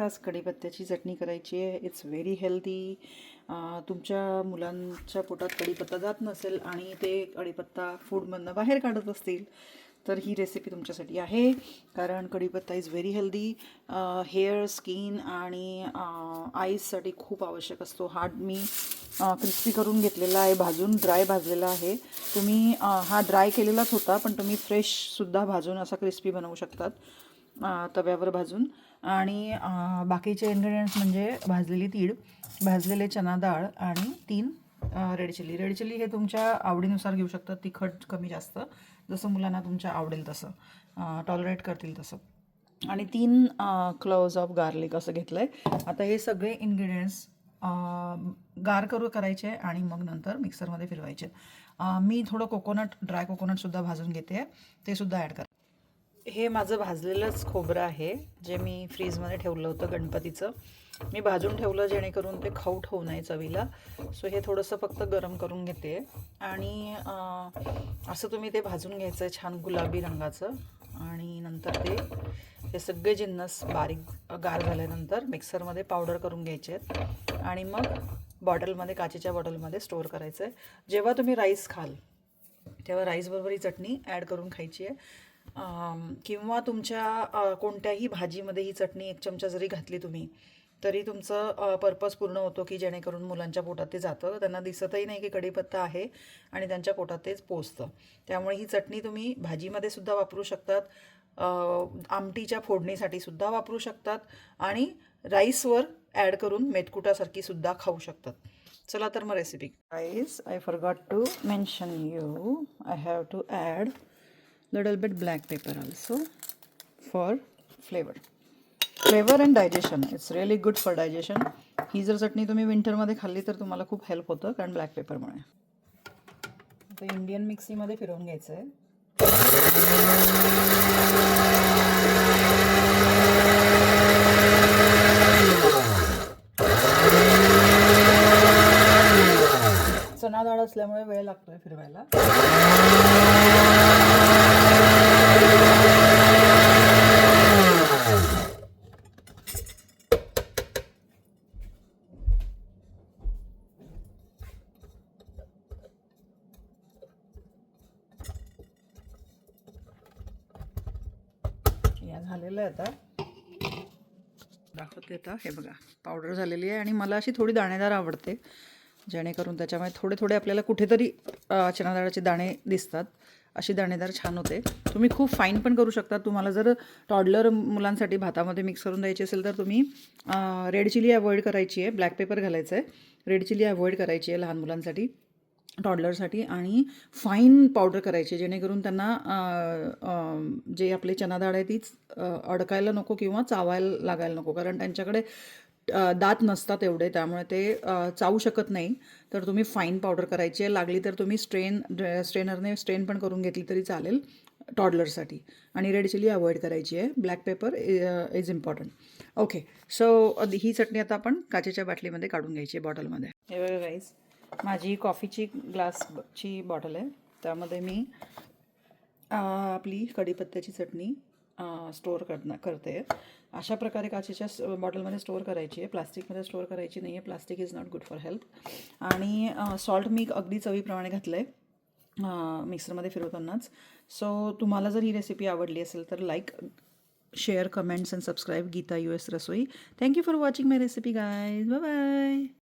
आज कढीपत्त्याची चटणी करायची आहे. It's very healthy. तुमच्या मुलांच्या पोटात कढीपत्ता जात नसेल आणि ते कढीपत्ता फूडमधनं बाहेर काढत असतील तर ही रेसिपी तुमच्यासाठी आहे. कारण कढीपत्ता is very healthy. Hair, skin आणि आईजसाठी खूप आवश्यक असतो. हा मी क्रिस्पी करून घेतलेला आहे, भाजून ड्राय भाजलेला आहे. तुम्ही हा ड्राय केलेलाच होता, पण तुम्ही फ्रेशसुद्धा भाजून असा क्रिस्पी बनवू शकतात तव्यावर भाजून. आणि बाकीचे इन्ग्रेडियंट्स म्हणजे भाजलेली तीळ, भाजलेले चना डाळ आणि 3 रेड चिली. रेड चिली हे तुमच्या आवडीनुसार घेऊ शकतात, तिखट कमी जास्त जसं मुलांना तुमच्या आवडेल तसं, टॉलरेट करतील तसं. आणि 3 क्लोव्ज ऑफ गार्लिक असं घेतलं आहे. आता हे सगळे इन्ग्रेडियंट्स गार करायचे आणि मग नंतर मिक्सरमध्ये फिरवायचे. मी थोडं ड्राय कोकोनटसुद्धा भाजून घेते, ते सुद्धा ॲड करा. हे माझं भाजलेलंच खोबरं आहे, जे मी फ्रीजमध्ये ठेवलं होतं गणपतीचं. मी भाजून ठेवलं जेणेकरून ते खाऊट होऊ नये चवीला. सो हे थोडंसं फक्त गरम करून घेते आणि असं तुम्ही ते भाजून घ्यायचं आहे छान गुलाबी रंगाचं. आणि नंतर हे सगळे जिन्नस बारीक गार झाल्यानंतर मिक्सरमध्ये पावडर करून घ्यायचे आहेत आणि मग बॉटलमध्ये, काचेच्या बॉटलमध्ये स्टोअर करायचं आहे. जेव्हा तुम्ही राईस खाल तेव्हा राईसबरोबर ही चटणी ॲड करून खायची आहे. किंवा तुमच्या कोणत्याही भाजीमध्ये ही चटणी 1 चमचा जरी घातली तुम्ही तरी तुमचं पर्पज पूर्ण होतो, की जेणेकरून मुलांच्या पोटात ते जातं, त्यांना दिसतही नाही की कढीपत्ता आहे आणि त्यांच्या पोटात तेच पोचतं. त्यामुळे ही चटणी तुम्ही भाजीमध्ये सुद्धा वापरू शकतात, आमटीच्या फोडणीसाठी सुद्धा वापरू शकतात आणि राईसवर ॲड करून मेटकुटासारखी सुद्धा खाऊ शकतात. चला तर मग recipe. Guys, I forgot to mention you, I have to add little bit black pepper also for flavor and digestion. It's really good for digestion. ही जर चटणी तुम्ही विंटरमध्ये खाल्ली तर तुम्हाला खूप हेल्प होतं, कारण ब्लॅक पेपरमुळे. आता इंडियन मिक्सीमध्ये फिरवून घ्यायचं आहे. चना डाळ असल्यामुळे वेळ लागतोय फिरवायला. या झालेलं आहे. आता दाखवते. आता हे बघा, पावडर झालेली आहे आणि मला अशी थोडी दाणेदार आवडते, जेणेकरून त्याच्यामुळे थोडे आपल्याला कुठेतरी चना डाळाचे दाणे दिसतात. अशी दाणेदार छान होते. तुम्ही खूप फाईन पण करू शकता. तुम्हाला जर टॉडलर मुलांसाठी भातामध्ये मिक्स करून द्यायची असेल तर तुम्ही रेड चिली अवॉइड करायची आहे, ब्लॅक पेपर घालायचं आहे. रेड चिली अवॉइड करायची आहे लहान मुलांसाठी, टॉडलरसाठी. आणि फाईन पावडर करायची जेणेकरून त्यांना जे आपले चना डाळ आहे तीच अडकायला नको किंवा चावायला लागायला नको, कारण त्यांच्याकडे दात नसतात एवढे, त्यामुळे ते चावू शकत नाही. तर तुम्ही फाईन पावडर करायची आहे. लागली तर तुम्ही स्ट्रेनरने स्ट्रेन पण करून घेतली तरी चालेल टॉडलरसाठी. आणि रेड चिली अवॉइड करायची आहे. Black pepper is important. Okay, so ही चटणी आता आपण काचेच्या बाटलीमध्ये काढून घ्यायची आहे, बॉटलमध्ये. हे बघा गाईज, माझी कॉफीची ग्लासची बॉटल आहे, त्यामध्ये मी आपली कढीपत्त्याची चटणी स्टोअर करते. अशा प्रकारे काचेच्या बॉटलमध्ये स्टोअर करायची आहे, प्लास्टिकमध्ये स्टोअर करायची नाही आहे. Plastic is not good for health. आणि सॉल्ट मी अगदी चवीप्रमाणे घातलं आहे मिक्सरमध्ये फिरवतानाच. सो तुम्हाला जर ही रेसिपी आवडली असेल तर like, share, comments and subscribe Geeta US Rasoi. Thank you for watching my recipe guys. Bye bye.